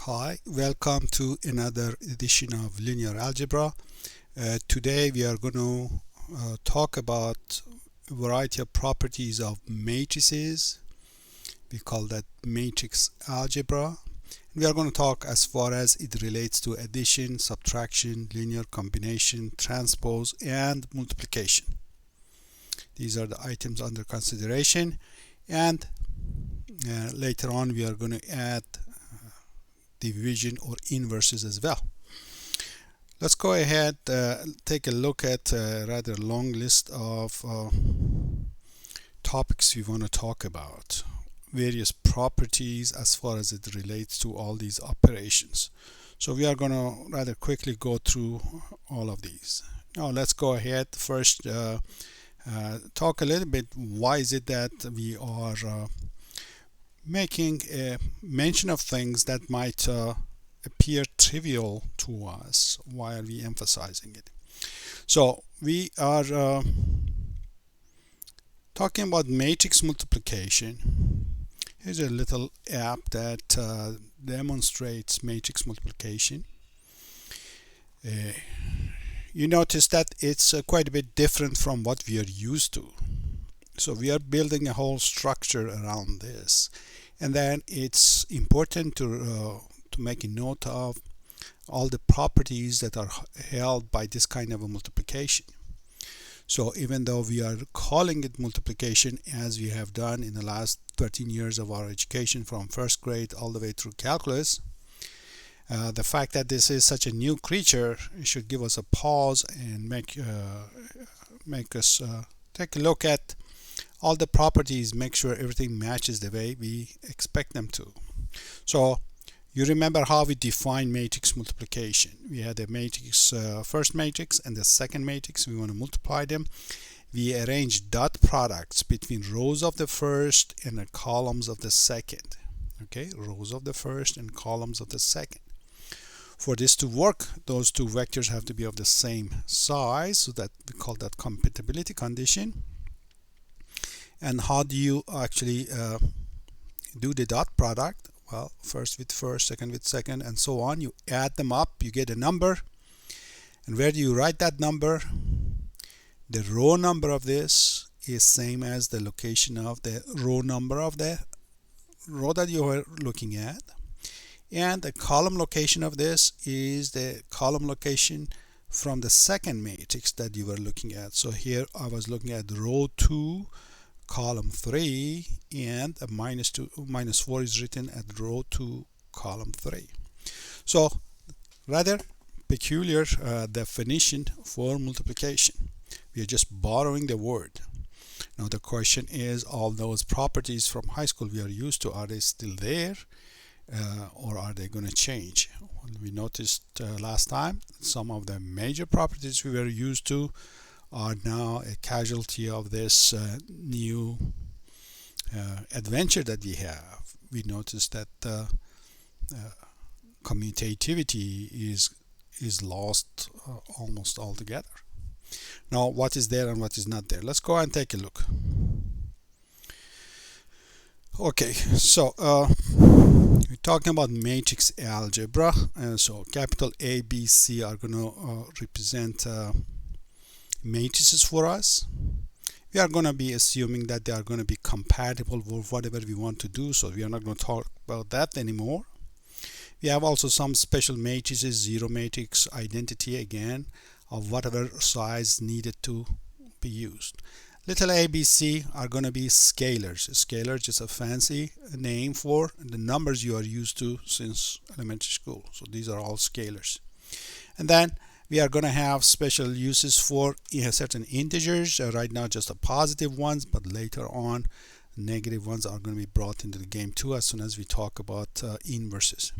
Hi, welcome to another edition of Linear Algebra. Today we are going to talk about a variety of properties of matrices. We call that matrix algebra. We are going to talk as far as it relates to addition, subtraction, linear combination, transpose, and multiplication. These are the items under consideration, and later on we are going to add division or inverses as well. Let's go ahead, take a look at a rather long list of topics we want to talk about, various properties as far as it relates to all these operations. So we are going to rather quickly go through all of these. Now let's go ahead first talk a little bit why is it that we are making a mention of things that might appear trivial to us. Why are we emphasizing it? So we are talking about matrix multiplication. Here's a little app that demonstrates matrix multiplication. You notice that it's quite a bit different from what we are used to. So we are building a whole structure around this, and then it's important to make a note of all the properties that are held by this kind of a multiplication. So even though we are calling it multiplication, as we have done in the last 13 years of our education from first grade all the way through calculus, the fact that this is such a new creature should give us a pause and make us take a look at all the properties, make sure everything matches the way we expect them to. So you remember how we define matrix multiplication. We had a matrix, first matrix and the second matrix. We want to multiply them. We arrange dot products between rows of the first and the columns of the second. Okay, rows of the first and columns of the second. For this to work, those two vectors have to be of the same size, so that we call that compatibility condition. And how do you actually do the dot product? Well, first with first, second with second, and so on. You add them up, you get a number. And where do you write that number? The row number of this is same as the location of the row number of the row that you are looking at. And the column location of this is the column location from the second matrix that you were looking at. So here I was looking at row 2, column 3, and a minus 4 is written at row 2, column 3. So rather peculiar definition for multiplication. We are just borrowing the word. Now the question is, all those properties from high school we are used to, are they still there or are they going to change? We noticed last time some of the major properties we were used to are now a casualty of this new adventure that we have. We noticed that commutativity is lost almost altogether. Now, what is there and what is not there? Let's go and take a look. Okay, so we're talking about matrix algebra, and so capital A, B, C are going to represent matrices for us. We are going to be assuming that they are going to be compatible with whatever we want to do, so we are not going to talk about that anymore. We have also some special matrices, zero matrix, identity again, of whatever size needed to be used. Little ABC are going to be scalars. Scalar is a fancy name for the numbers you are used to since elementary school. So these are all scalars. And then we are going to have special uses for certain integers. Right now just the positive ones, but later on negative ones are going to be brought into the game too as soon as we talk about inverses.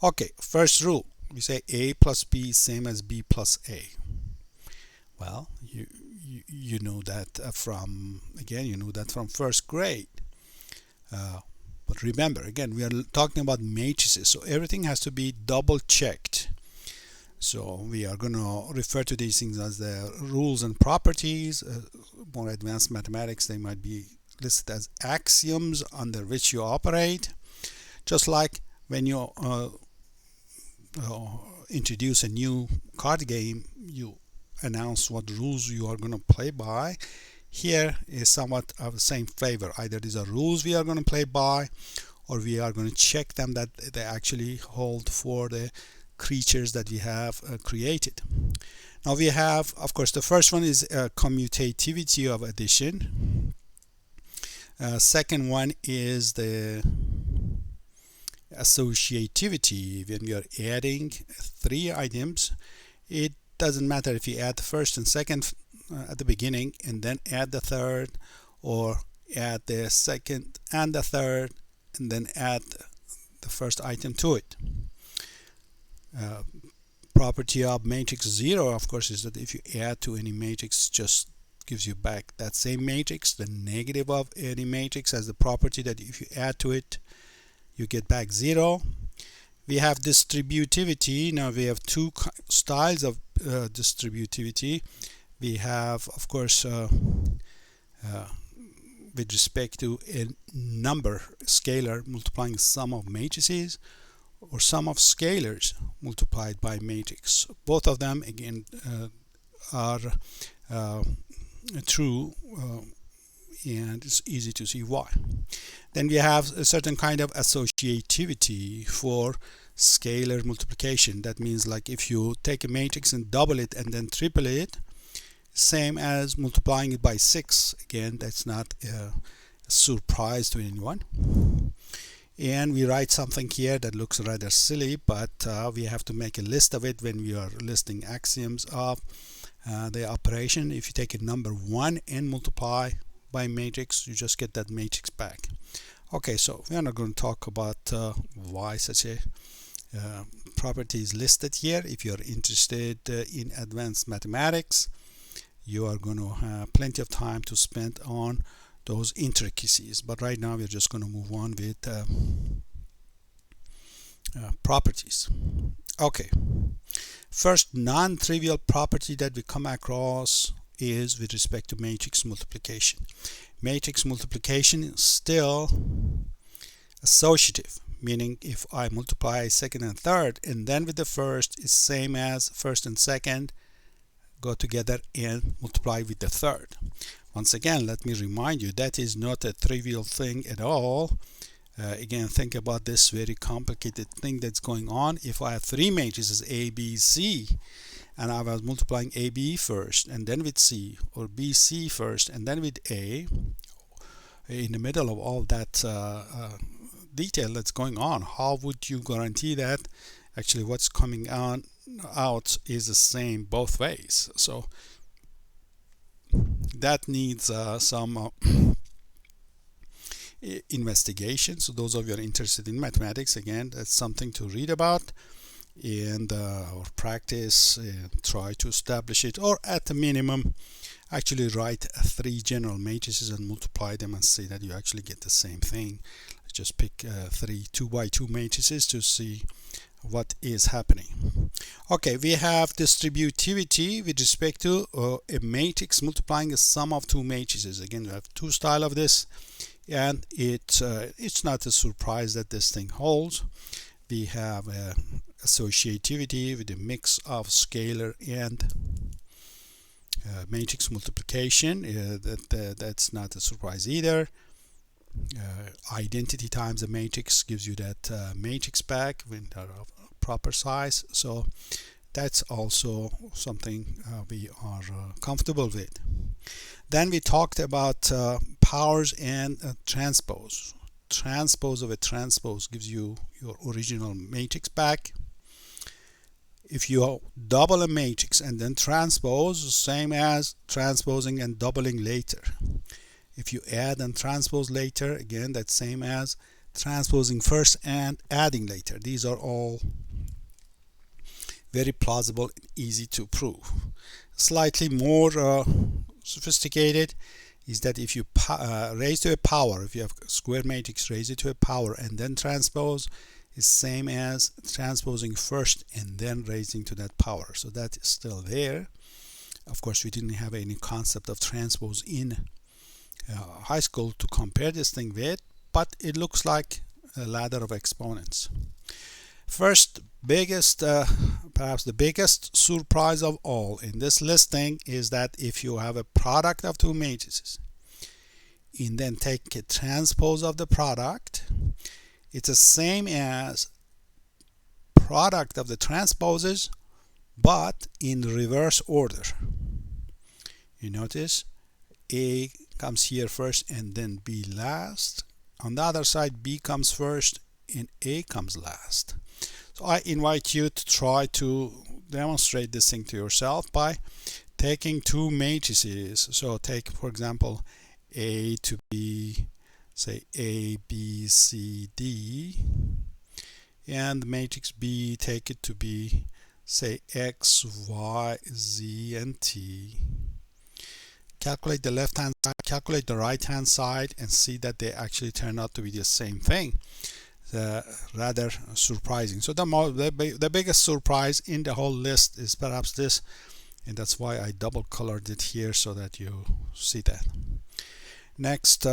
Okay, first rule. We say A plus B is same as B plus A. Well, you know that from first grade. But remember, again, we are talking about matrices, so everything has to be double checked. So we are going to refer to these things as the rules and properties. More advanced mathematics, they might be listed as axioms under which you operate. Just like when you uh, introduce a new card game, you announce what rules you are going to play by. Here is somewhat of the same flavor. Either these are rules we are going to play by, or we are going to check them that they actually hold for the creatures that we have created. Now we have, of course, the first one is commutativity of addition. Second one is the associativity. When we are adding three items, it doesn't matter if you add the first and second at the beginning and then add the third, or add the second and the third and then add the first item to it. Property of matrix 0, of course, is that if you add to any matrix, just gives you back that same matrix. The negative of any matrix has the property that if you add to it, you get back 0. We have distributivity. Now we have two styles of distributivity. We have, of course, with respect to a number, scalar multiplying the sum of matrices, or sum of scalars multiplied by matrix. Both of them, again, are true, and it's easy to see why. Then we have a certain kind of associativity for scalar multiplication. That means, like, if you take a matrix and double it and then triple it, same as multiplying it by 6. Again, that's not a surprise to anyone. And we write something here that looks rather silly, but we have to make a list of it when we are listing axioms of the operation. If you take a number 1 and multiply by matrix, you just get that matrix back. Okay, so we are not going to talk about why such a property is listed here. If you are interested in advanced mathematics, you are going to have plenty of time to spend on those intricacies. But right now we're just going to move on with properties. Okay, first non-trivial property that we come across is with respect to matrix multiplication. Matrix multiplication is still associative, meaning if I multiply second and third, and then with the first is same as first and second, go together and multiply with the third. Once again, let me remind you, that is not a trivial thing at all. Again, think about this very complicated thing that's going on. If I have three matrices A, B, C, and I was multiplying AB first and then with C, or BC first and then with A, in the middle of all that detail that's going on, how would you guarantee that actually what's coming out is the same both ways? So that needs some investigation. So those of you who are interested in mathematics, again, that's something to read about and or practice and try to establish it, or at the minimum actually write three general matrices and multiply them and see that you actually get the same thing. Just pick three 2 by 2 matrices to see what is happening. Okay, we have distributivity with respect to a matrix multiplying a sum of two matrices. Again, we have two styles of this, and it's not a surprise that this thing holds. We have associativity with a mix of scalar and matrix multiplication. That's not a surprise either. Identity times a matrix gives you that matrix back when they're of proper size. So that's also something we are comfortable with. Then we talked about powers and transpose. Transpose of a transpose gives you your original matrix back. If you double a matrix and then transpose, same as transposing and doubling later. If you add and transpose later, again, that's same as transposing first and adding later. These are all very plausible and easy to prove. Slightly more sophisticated is that if you raise to a power, if you have a square matrix, raise it to a power and then transpose, is same as transposing first and then raising to that power. So that is still there. Of course, we didn't have any concept of transpose in high school to compare this thing with, but it looks like ladder of exponents. First, perhaps the biggest surprise of all in this listing is that if you have a product of two matrices and then take a transpose of the product, it's the same as product of the transposes but in reverse order. You notice A comes here first and then B last. On the other side, B comes first and A comes last. So I invite you to try to demonstrate this thing to yourself by taking two matrices. So take, for example, A to be, say, A, B, C, D, and the matrix B, take it to be, say, X, Y, Z, and T. Calculate the left hand side, calculate the right hand side, and see that they actually turn out to be the same thing. Rather surprising. So the biggest surprise in the whole list is perhaps this, and that's why I double colored it here so that you see that. Next,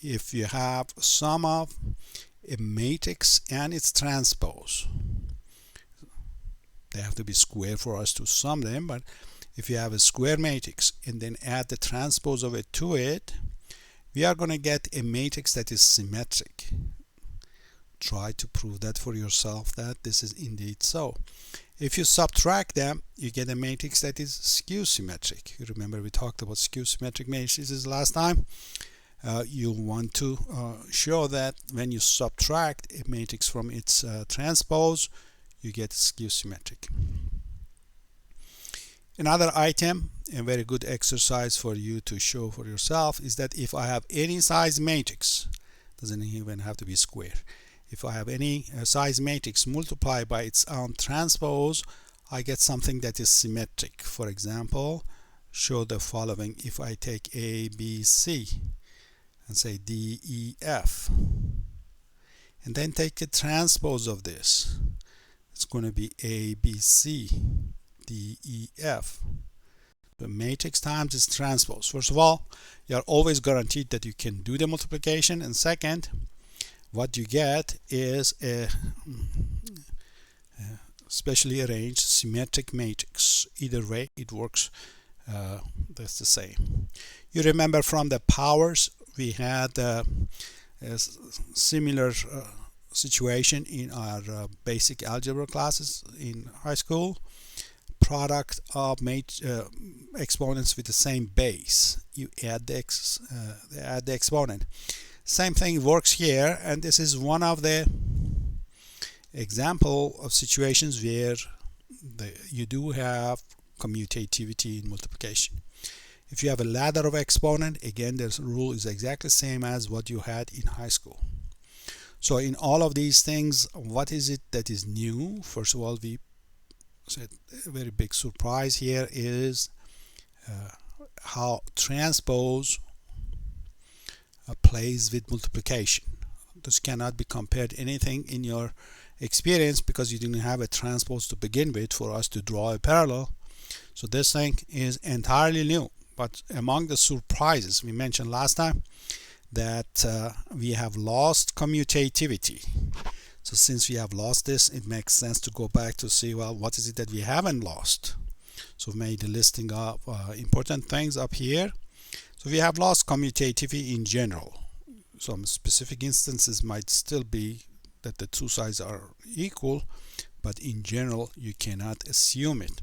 if you have sum of a matrix and its transpose, they have to be square for us to sum them, but if you have a square matrix and then add the transpose of it to it, we are going to get a matrix that is symmetric. Try to prove that for yourself that this is indeed so. If you subtract them, you get a matrix that is skew symmetric. You remember we talked about skew symmetric matrices last time. You want to show that when you subtract a matrix from its transpose, you get skew symmetric. Another item, a very good exercise for you to show for yourself, is that if I have any size matrix, doesn't even have to be square, if I have any size matrix multiplied by its own transpose, I get something that is symmetric. For example, show the following. If I take A, B, C and say D, E, F, and then take the transpose of this, it's going to be A, B, C, D, E, F. The matrix times its transpose. First of all, you are always guaranteed that you can do the multiplication, and second, what you get is a specially arranged symmetric matrix. Either way, it works. That's the same. You remember from the powers, we had a similar situation in our basic algebra classes in high school. Product of exponents with the same base. You add the exponent. Same thing works here, and this is one of the example of situations where you do have commutativity in multiplication. If you have a ladder of exponent, again, the rule is exactly the same as what you had in high school. So in all of these things, what is it that is new? First of all, we said a very big surprise here is how transpose plays with multiplication. This cannot be compared to anything in your experience because you didn't have a transpose to begin with for us to draw a parallel. So this thing is entirely new. But among the surprises, we mentioned last time that we have lost commutativity. So since we have lost this, it makes sense to go back to see, well, what is it that we haven't lost? So we made a listing of important things up here. So we have lost commutativity in general. Some specific instances might still be that the two sides are equal, but in general, you cannot assume it.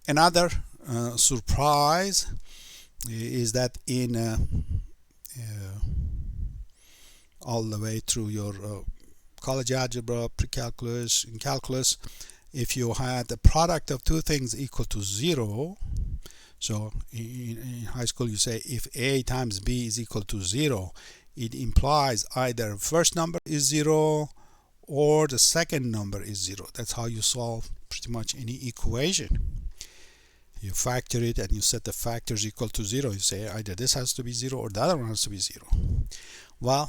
Another surprise is that in all the way through your college algebra, pre-calculus, and calculus, if you had the product of two things equal to 0, so in high school you say if A times B is equal to 0, it implies either first number is 0 or the second number is 0. That's how you solve pretty much any equation. You factor it and you set the factors equal to 0. You say either this has to be 0 or the other one has to be 0. Well,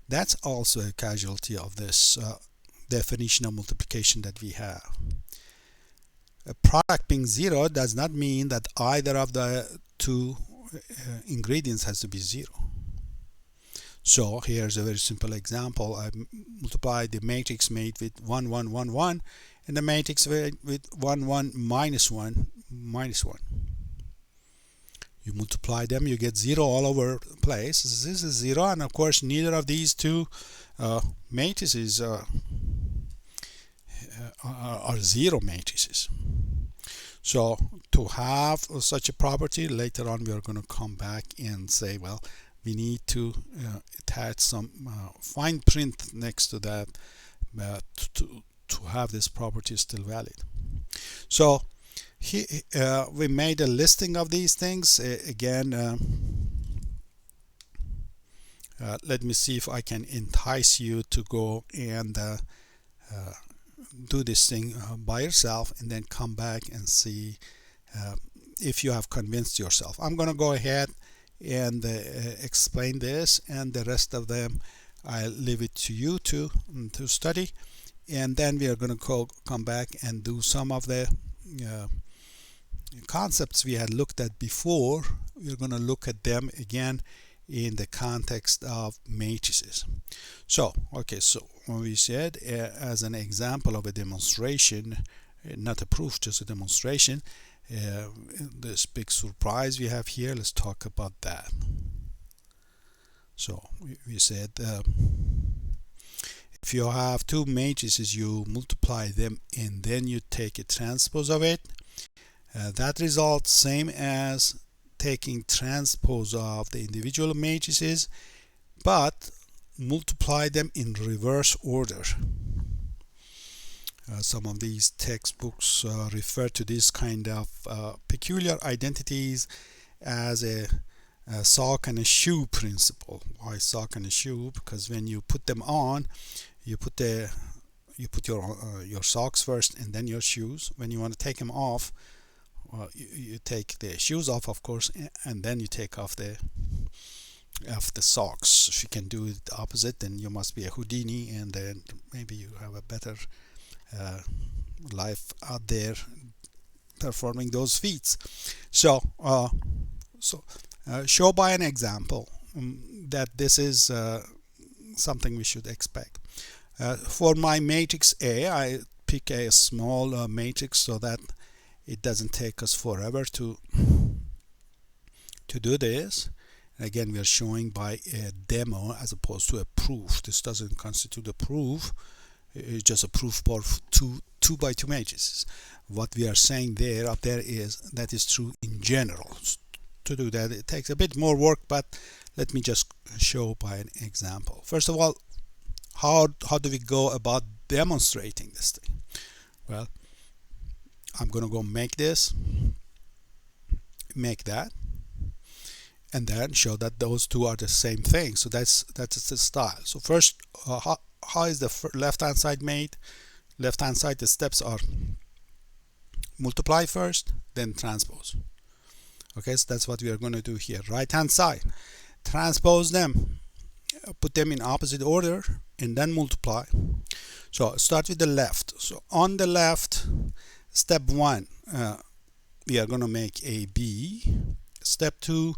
that's also a casualty of this definition of multiplication that we have. A product being 0 does not mean that either of the two ingredients has to be 0. So here's a very simple example. I multiply the matrix made with 1 1 1 1 and the matrix with 1 1 minus 1 minus 1. You multiply them, you get 0 all over the place. This is 0, and of course neither of these two matrices are 0 matrices. So to have such a property, later on we are going to come back and say, well, we need to attach some fine print next to that to have this property still valid. So we made a listing of these things. Again, let me see if I can entice you to go and do this thing by yourself and then come back and see if you have convinced yourself. I'm going to go ahead and explain this, and the rest of them I'll leave it to you to study, and then we are going to come back and do some of the concepts we had looked at before. We're going to look at them again in the context of matrices. So when we said as an example of a demonstration, not a proof, just a demonstration, this big surprise we have here, let's talk about that. So we said if you have two matrices, you multiply them and then you take a transpose of it. That results same as taking transpose of the individual matrices, but multiply them in reverse order. Some of these textbooks refer to this kind of peculiar identities as a sock and a shoe principle. Why sock and a shoe? Because when you put them on, you put your socks first and then your shoes. When you want to take them off, you take the shoes off, of course, and then you take off the socks. If you can do it the opposite, then you must be a Houdini, and then maybe you have a better life out there performing those feats. So show by an example that this is something we should expect. For my matrix A, I pick a small matrix so that it doesn't take us forever to do this. And again, we are showing by a demo as opposed to a proof. This doesn't constitute a proof. It's just a proof for two by two matrices. What we are saying up there is that is true in general. To do that, it takes a bit more work, but let me just show by an example. First of all, how do we go about demonstrating this thing? Well, I'm going to go make this, make that, and then show that those two are the same thing. So that's the style. So first, how is the left hand side made? Left hand side, the steps are multiply first, then transpose. Okay, so that's what we are going to do here. Right hand side, transpose them, put them in opposite order, and then multiply. So start with the left. So on the left, step 1, we are going to make AB. Step 2,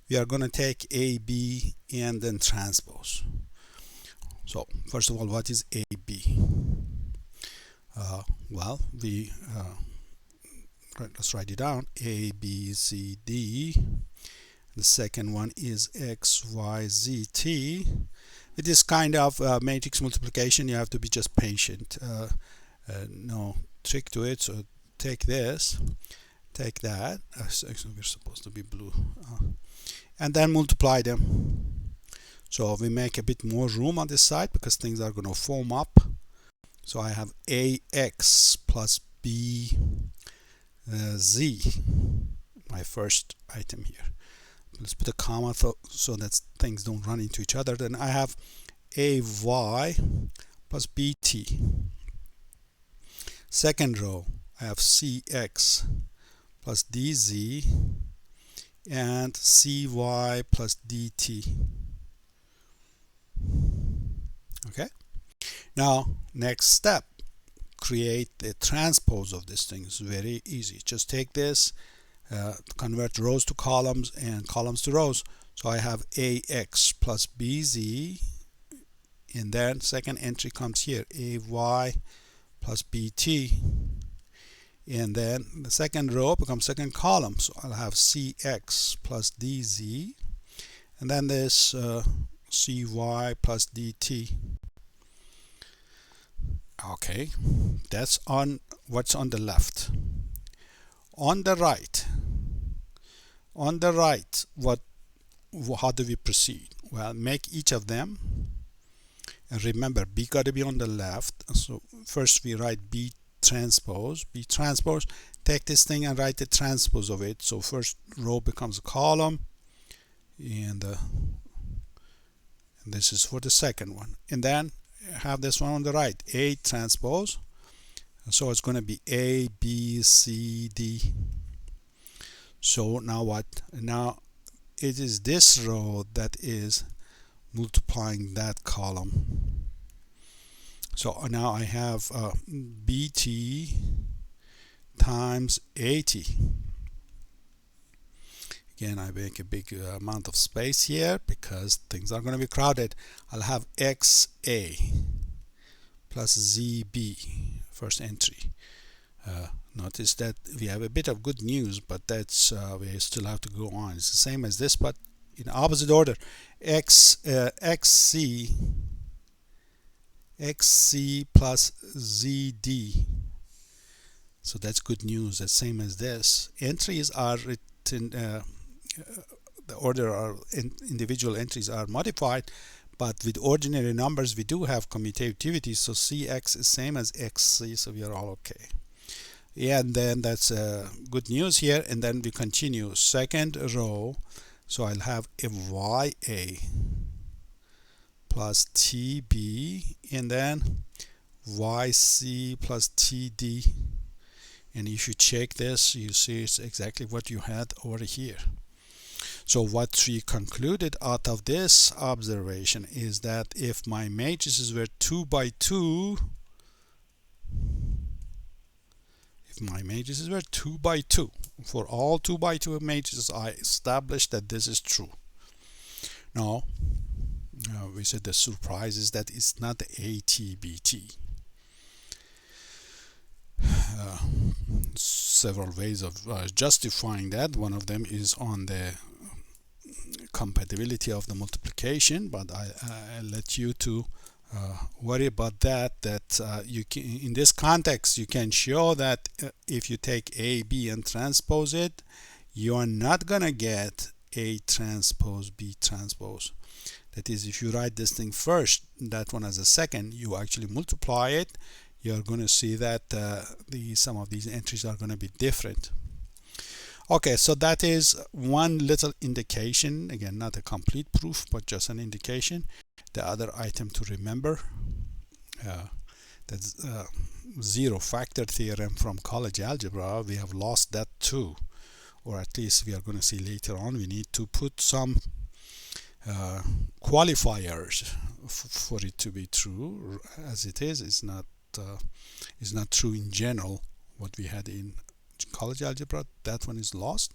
we are going to take AB and then transpose. So first of all, what is AB? Well, let's write it down. A, B, C, D. The second one is X, Y, Z, T. With this kind of matrix multiplication, you have to be just patient. No trick to it. So take this, take that. Actually, we're supposed to be blue. And then multiply them. So we make a bit more room on this side because things are going to foam up. So I have AX plus B Z, my first item here. Let's put a comma so that things don't run into each other. Then I have AY plus BT. Second row, I have CX plus DZ and CY plus DT. Okay. Now, next step, create the transpose of this thing. It's very easy. Just take this, convert rows to columns and columns to rows. So I have ax plus bz, and then second entry comes here, ay plus bt, and then the second row becomes second column, so I'll have cx plus dz, and then this cy plus dt. Okay, that's on what's on the left. On the right, what how do we proceed? Well, make each of them, and remember b got to be on the left, so first we write b transpose, take this thing and write the transpose of it, so first row becomes a column, and this is for the second one, and then have this one on the right, a transpose, and so it's going to be a b c d. So now what? Now it is this row that is multiplying that column. So now I have bt times 80. Again, I make a big amount of space here because things are going to be crowded. I'll have xa plus zb, first entry. Notice that we have a bit of good news, but that's we still have to go on. It's the same as this, but in opposite order. xc plus zd. So that's good news. The same as this. Entries are written. The order of individual entries are modified, but with ordinary numbers we do have commutativity. So cx is same as xc. So we are all okay. Yeah, and then that's good news here, and then we continue second row, so I'll have a ya plus tb, and then yc plus td, and if you check this, you see it's exactly what you had over here. So what we concluded out of this observation is that if my matrices were 2 by 2, for all 2 by 2 matrices, I established that this is true. Now, we said the surprise is that it's not ATBT. Several ways of justifying that. One of them is on the compatibility of the multiplication, but I let you to worry about that. You can, in this context, you can show that if you take A, B and transpose it, you are not gonna get A transpose B transpose. That is, if you write this thing first, that one as a second, you actually multiply it, you're going to see that some of these entries are going to be different. Okay, so that is one little indication, again not a complete proof but just an indication. The other item to remember, that's zero factor theorem from college algebra. We have lost that too, or at least we are going to see later on. We need to put some qualifiers for it to be true. As it is not true in general. What we had in college algebra, that one is lost.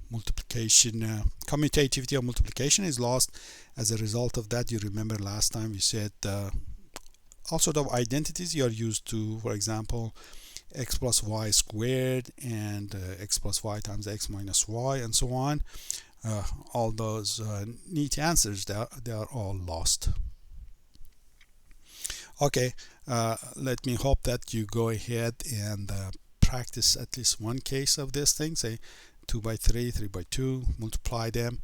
Multiplication, commutativity of multiplication is lost. As a result of that, you remember last time we said all sort of identities you are used to, for example, x plus y squared and x plus y times x minus y and so on. All those neat answers, they are all lost. Okay, let me hope that you go ahead and practice at least one case of this thing, say 2 by 3, 3 by 2, multiply them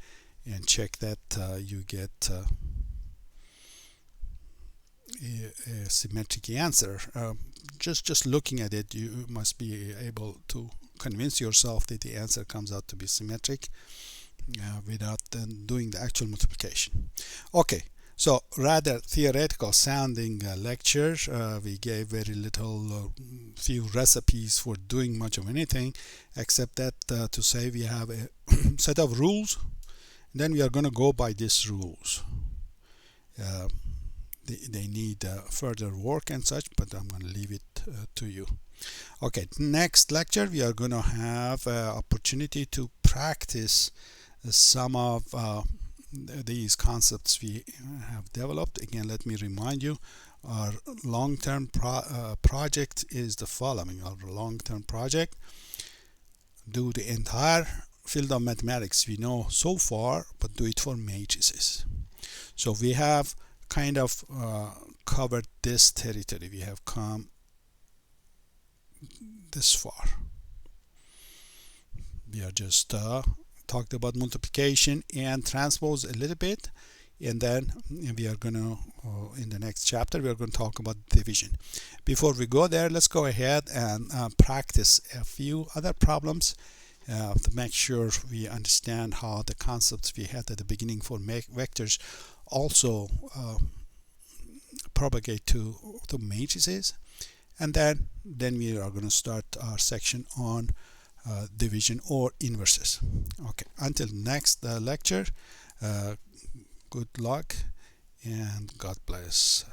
and check that you get a symmetric answer. Just looking at it, you must be able to convince yourself that the answer comes out to be symmetric without doing the actual multiplication. Okay, so rather theoretical sounding lecture. We gave very little, few recipes for doing much of anything, except that to say we have a set of rules, then we are going to go by these rules. They need further work and such, but I'm going to leave it to you. Okay, next lecture we are going to have opportunity to practice some of these concepts we have developed. Again, let me remind you, our long-term project is the following. Our long-term project: do the entire field of mathematics we know so far, but do it for matrices. So we have kind of covered this territory. We have come this far. We are just talked about multiplication and transpose a little bit, and then we are going to in the next chapter we are going to talk about division. Before we go there, let's go ahead and practice a few other problems to make sure we understand how the concepts we had at the beginning for vectors also propagate to matrices, and then we are going to start our section on division or inverses. Okay, until next lecture, good luck and God bless.